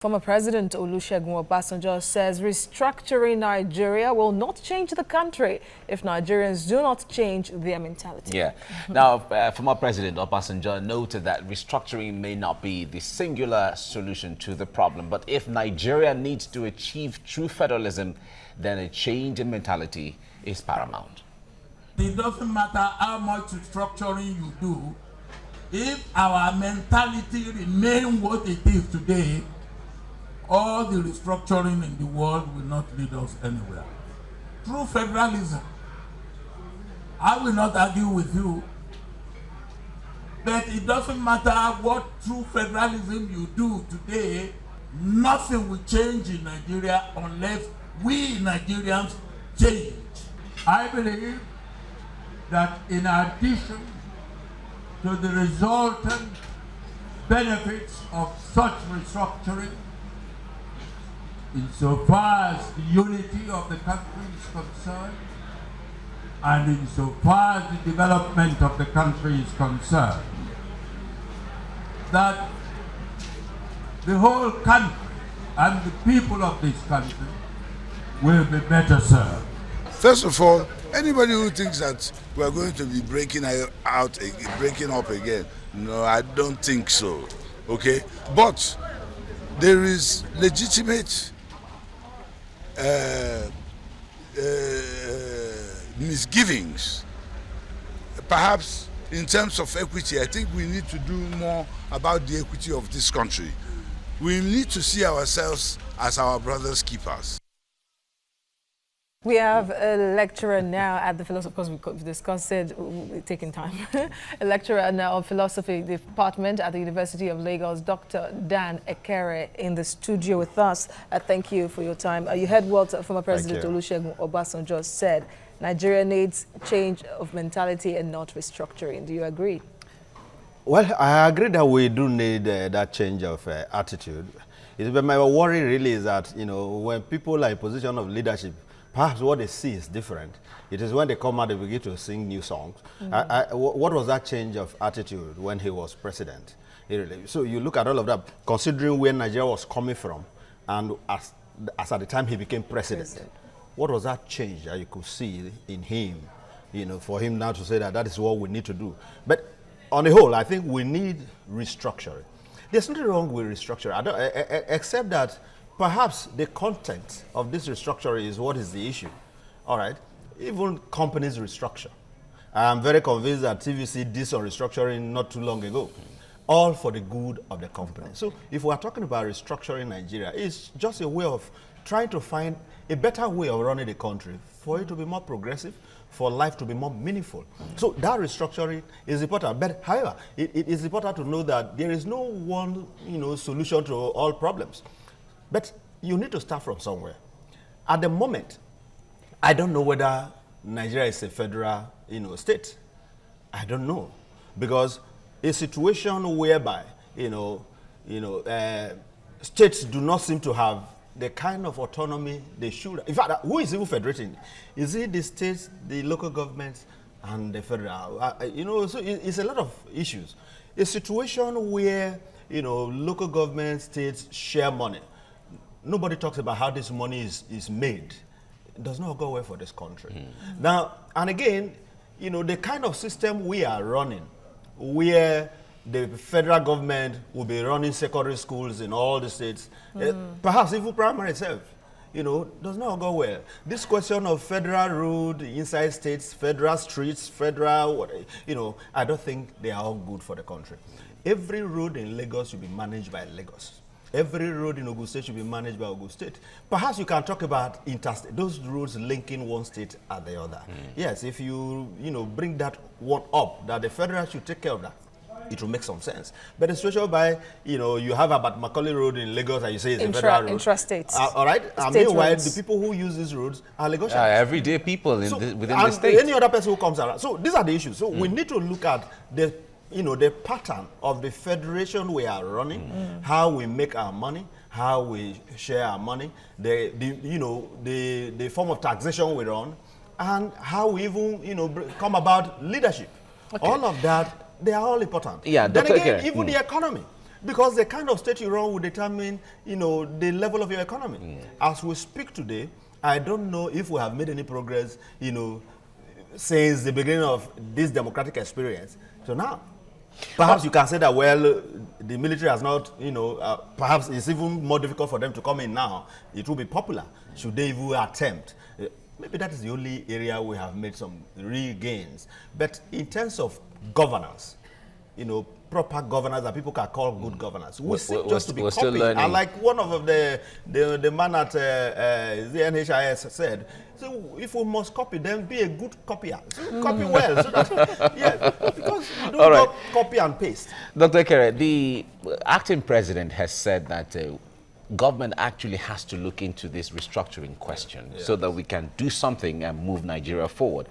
Former President Olusegun Obasanjo says restructuring Nigeria will not change the country if Nigerians do not change their mentality. Yeah. Now, former President Obasanjo noted that restructuring may not be the singular solution to the problem, but if Nigeria needs to achieve true federalism, then a change in mentality is paramount. It doesn't matter how much restructuring you do, if our mentality remains what it is today, all the restructuring in the world will not lead us anywhere. True federalism, I will not argue with you, but it doesn't matter what true federalism you do today, nothing will change in Nigeria unless we Nigerians change. I believe that in addition to the resultant benefits of such restructuring, insofar as the unity of the country is concerned, and insofar as the development of the country is concerned, that the whole country and the people of this country will be better served. First of all, anybody who thinks that we are going to be breaking up again, no, I don't think so. Okay, but there is legitimate misgivings. Perhaps in terms of equity, I think we need to do more about the equity of this country. We need to see ourselves as our brothers' keepers. We have a lecturer now at the philosophy, of course we've discussed it, we're taking time. A lecturer now of philosophy department at the University of Lagos, Dr. Dan Ekere, in the studio with us. Thank you for your time. You heard what former President Olusegun Obasanjo said. Nigeria needs change of mentality and not restructuring. Do you agree? Well, I agree that we do need that change of attitude. But my worry really is that, when people are in position of leadership, perhaps what they see is different. It is when they come out, they begin to sing new songs. What was that change of attitude when he was president? So you look at all of that, considering where Nigeria was coming from, and as at the time he became president. What was that change that you could see in him, for him now to say that is what we need to do? But on the whole, I think we need restructuring. There's nothing wrong with restructuring, except that perhaps the content of this restructuring is what is the issue. All right, even companies restructure. I'm very convinced that TVC did some restructuring not too long ago, all for the good of the company. So if we're talking about restructuring Nigeria, it's just a way of trying to find a better way of running the country for it to be more progressive, for life to be more meaningful. So that restructuring is important. But however, it is important to know that there is no one solution to all problems. But you need to start from somewhere. At the moment, I don't know whether Nigeria is a federal, state. I don't know, because a situation whereby, states do not seem to have the kind of autonomy they should. In fact, who is even federating? Is it the states, the local governments, and the federal? So it's a lot of issues. A situation where, local governments, states share money. Nobody talks about how this money is made. It does not go well for this country. Now, and again, the kind of system we are running, where the federal government will be running secondary schools in all the states, perhaps even primary itself, does not go well. This question of federal road inside states, federal streets, federal, I don't think they are all good for the country. Every road in Lagos should be managed by Lagos. Every road in Ogun State should be managed by Ogun State. Perhaps you can talk about interstate, those roads linking one state and the other. Yes, if you bring that one up, that the federal should take care of that, it will make some sense. But especially by, you have about Macaulay Road in Lagos and you say it's a federal road. Intrastate. All right? And meanwhile, the people who use these roads are Lagosians. Everyday people within the state. Any other person who comes around. So these are the issues. So we need to look at the pattern of the federation we are running, how we make our money, how we share our money, the form of taxation we run, and how we even, come about leadership. All of that, they are all important. Yeah, then Dr. again, Ekere. even the economy. Because the kind of state you run will determine, you know, the level of your economy. As we speak today, I don't know if we have made any progress, you know, since the beginning of this democratic experience. So now, perhaps you can say that, well, the military has not, you know, perhaps it's even more difficult for them to come in now. It will be popular, should they even attempt. Maybe that is the only area we have made some real gains. But in terms of governance, you know, proper governance that people can call good governance, we seem just to be copying. And like one of the man at the NHIS said, so if we must copy, then be a good copier. So copy well. So that, yeah, because you don't not copy and paste. Dr. Ekere, the acting president has said that government actually has to look into this restructuring question so that we can do something and move Nigeria forward.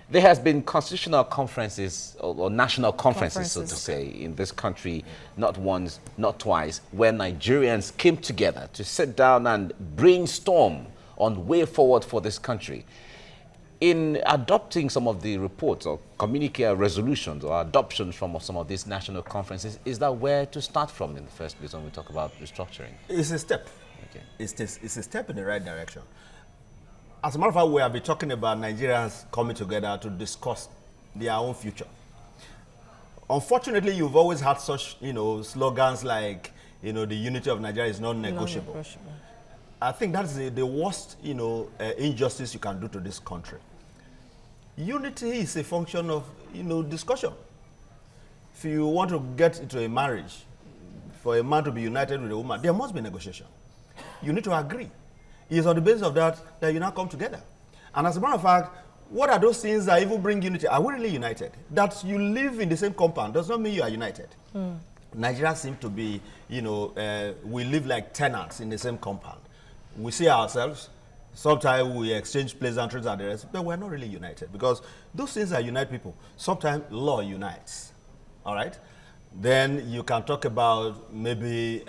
There has been constitutional conferences or national conferences, so to say, in this country, not once, not twice, where Nigerians came together to sit down and brainstorm on way forward for this country. In adopting some of the reports or communique resolutions or adoptions from some of these national conferences, is that where to start from in the first place when we talk about restructuring? It's a step. Okay. It's a step in the right direction. As a matter of fact, we have been talking about Nigerians coming together to discuss their own future. Unfortunately, you've always had such, you know, slogans like, you know, the unity of Nigeria is non-negotiable. I think that's the worst, you know, injustice you can do to this country. Unity is a function of, you know, discussion. If you want to get into a marriage, for a man to be united with a woman, there must be negotiation. You need to agree. It's on the basis of that you now come together. And as a matter of fact, what are those things that even bring unity? Are we really united? That you live in the same compound does not mean you are united. Nigeria seems to be, you know, we live like tenants in the same compound. We see ourselves, sometimes we exchange pleasantries and the rest, but we're not really united because those things that unite people. Sometimes law unites, all right? Then you can talk about maybe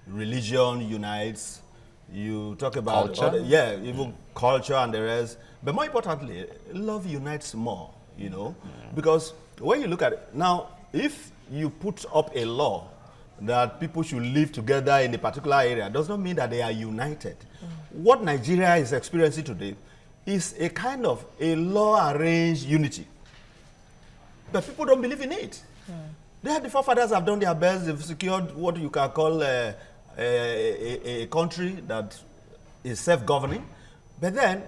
religion unites. You talk about culture, even culture and the rest. But more importantly, love unites more, you know, because when you look at it now, if you put up a law that people should live together in a particular area, does not mean that they are united. What Nigeria is experiencing today is a kind of a law-arranged unity, but people don't believe in it. The forefathers have done their best. They've secured what you can call a country that is self-governing, but then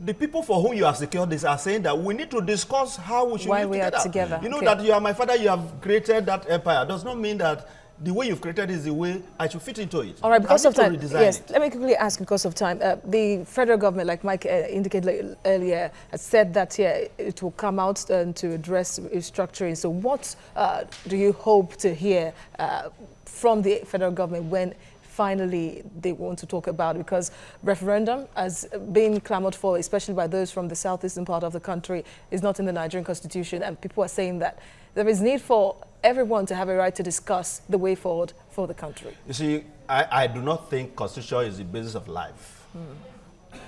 the people for whom you have secured this are saying that we need to discuss how we should live together. You know that you are my father, you have created that empire. Does not mean that the way you've created is the way I should fit into it. All right, because of time, yes, let me quickly ask because of time. The federal government, like Mike indicated earlier, has said that it will come out to address restructuring. So what do you hope to hear from the federal government when finally they want to talk about it? Because referendum has been clamored for, especially by those from the southeastern part of the country, is not in the Nigerian constitution, and people are saying that there is need for everyone to have a right to discuss the way forward for the country. You see, I do not think constitution is the basis of life.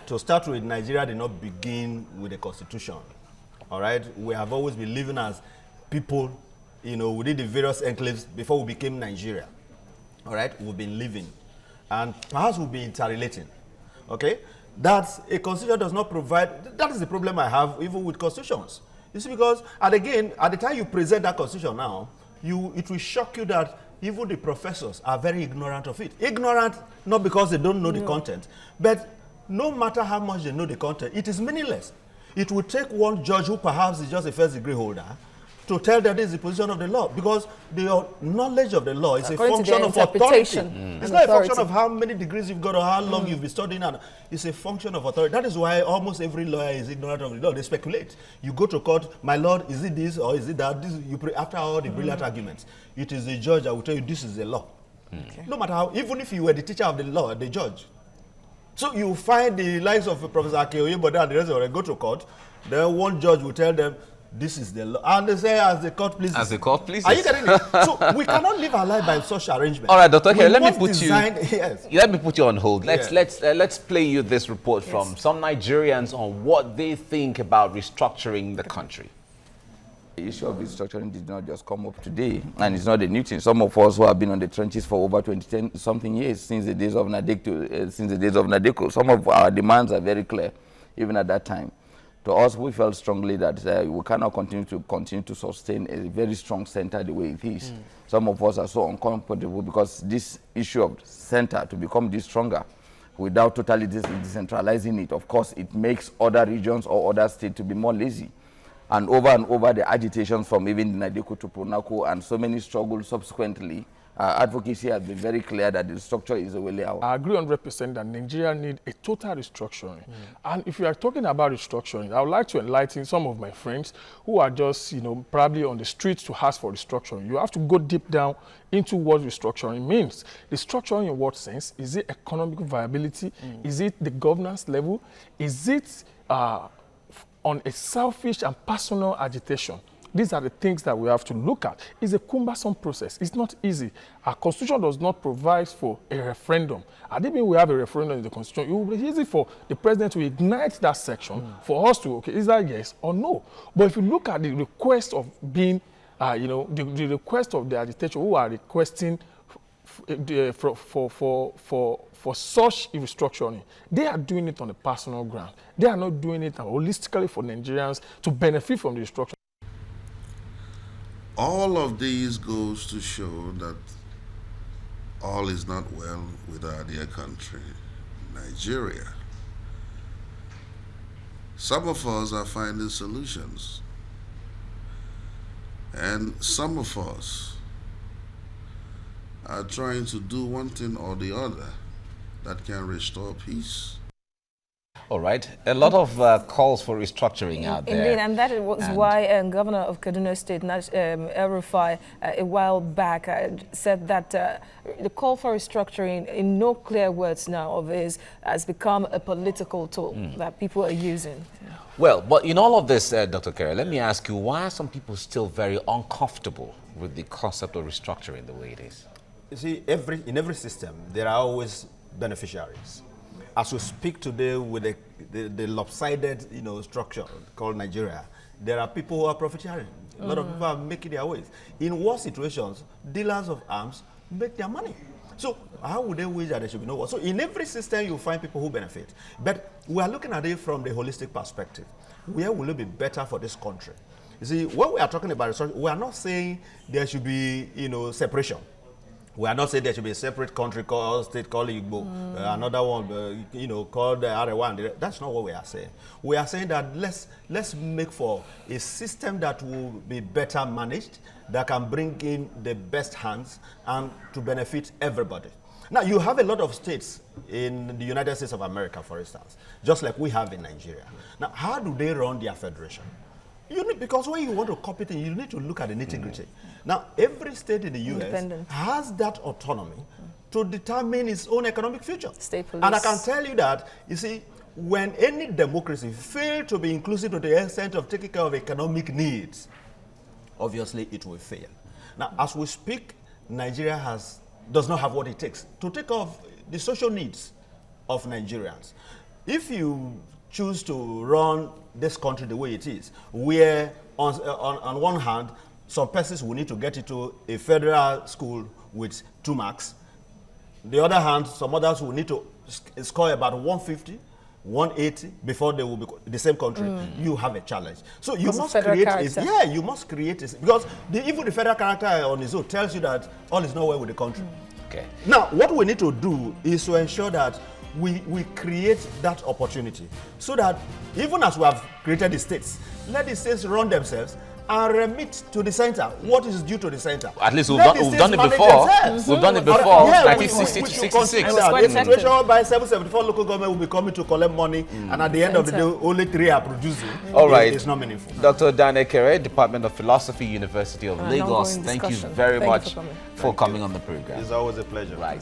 To start with, Nigeria did not begin with a constitution. All right, we have always been living as people, you know, within the various enclaves before we became Nigeria. All right, we've been living, and perhaps we'll be interrelating. Okay, that's a constitution does not provide. That is the problem I have even with constitutions. You see, because at the time you present that constitution now, it will shock you that even the professors are very ignorant of it. Ignorant not because they don't know the content, but no matter how much they know the content, it is meaningless. It will take one judge who perhaps is just a first degree holder to tell that this is the position of the law, because the knowledge of the law is a function of authority. It's not a function of how many degrees you've got or how long you've been studying. It's a function of authority. That is why almost every lawyer is ignorant of the law. They speculate. You go to court, my lord, is it this or is it that? After all the brilliant arguments, it is the judge that will tell you this is the law. No matter how, even if you were the teacher of the law, the judge. So you find the likes of Professor Akeoyeboda and the rest of them go to court, then one judge will tell them, this is the law. And they say, as the court pleases. As the court pleases. Are you getting it? So we cannot live our life by such arrangement. All right, Dr. Okay, let me put you on hold. Let's play you this report from some Nigerians on what they think about restructuring the country. The issue of restructuring did not just come up today, and it's not a new thing. Some of us who have been on the trenches for over 20-something years, since the days of Nadeco, some of our demands are very clear, even at that time. To us, we felt strongly that we cannot continue to sustain a very strong center the way it is. Some of us are so uncomfortable because this issue of center to become this stronger without totally decentralizing it, of course, it makes other regions or other states to be more lazy. And over the agitations from even Nadeco to Pronaco and so many struggles subsequently, advocacy has been very clear that the structure is a way out. I agree 100% that Nigeria needs a total restructuring. And if you are talking about restructuring, I would like to enlighten some of my friends who are just, probably on the streets to ask for restructuring. You have to go deep down into what restructuring means. Restructuring in what sense? Is it economic viability? Is it the governance level? Is it on a selfish and personal agitation? These are the things that we have to look at. It's a cumbersome process. It's not easy. Our constitution does not provide for a referendum. I didn't mean we have a referendum in the constitution. It will be easy for the president to ignite that section for us to, okay, is that yes or no? But if you look at the request of being, the request of the agitation who are requesting for such restructuring, they are doing it on a personal ground. They are not doing it holistically for Nigerians to benefit from the restructuring. All of these goes to show that all is not well with our dear country, Nigeria. Some of us are finding solutions, and some of us are trying to do one thing or the other that can restore peace. All right. A lot of calls for restructuring out there. Indeed, and that was why Governor of Kaduna State, El-Rufai, a while back said that the call for restructuring, in no clear words now of his, has become a political tool that people are using. Well, but in all of this, Dr. Kerry, let me ask you, why are some people still very uncomfortable with the concept of restructuring the way it is? You see, in every system, there are always beneficiaries. As we speak today with the lopsided, structure called Nigeria, there are people who are profiteering. A lot of people are making their ways. In war situations, dealers of arms make their money. So how would they wish that there should be no war? So in every system, you find people who benefit. But we are looking at it from the holistic perspective. Where will it be better for this country? You see, when we are talking about restructuring, we are not saying there should be, separation. We are not saying there should be a separate country called state called Igbo, another one, called Arewa. That's not what we are saying. We are saying that let's make for a system that will be better managed, that can bring in the best hands and to benefit everybody. Now, you have a lot of states in the United States of America, for instance, just like we have in Nigeria. Now, how do they run their federation? Because when you want to copy things, you need to look at the nitty-gritty. Now, every state in the U.S. has that autonomy to determine its own economic future. State police. And I can tell you that, you see, when any democracy fails to be inclusive to the extent of taking care of economic needs, obviously it will fail. Now, as we speak, Nigeria does not have what it takes to take care of the social needs of Nigerians. If you choose to run this country the way it is, where on one hand, some persons will need to get into a federal school with 2 marks. The other hand, some others will need to score about 150, 180 before they will be the same country. You have a challenge. So you must create you must create it, because even the federal character on its own tells you that all is not well with the country. Okay. Now, what we need to do is to ensure that we create that opportunity, so that even as we have created the states, let the states run themselves and remit to the center what is due to the center. At least we've done it before. We've done it before, 1960 to 66. The situation by 774 local government will be coming to collect money, and at the end of the day, only 3 are producing. All right. It's not meaningful. Dr. Dane Kere, Department of Philosophy, University of Lagos, thank you very much for coming on the program. It's always a pleasure. Right.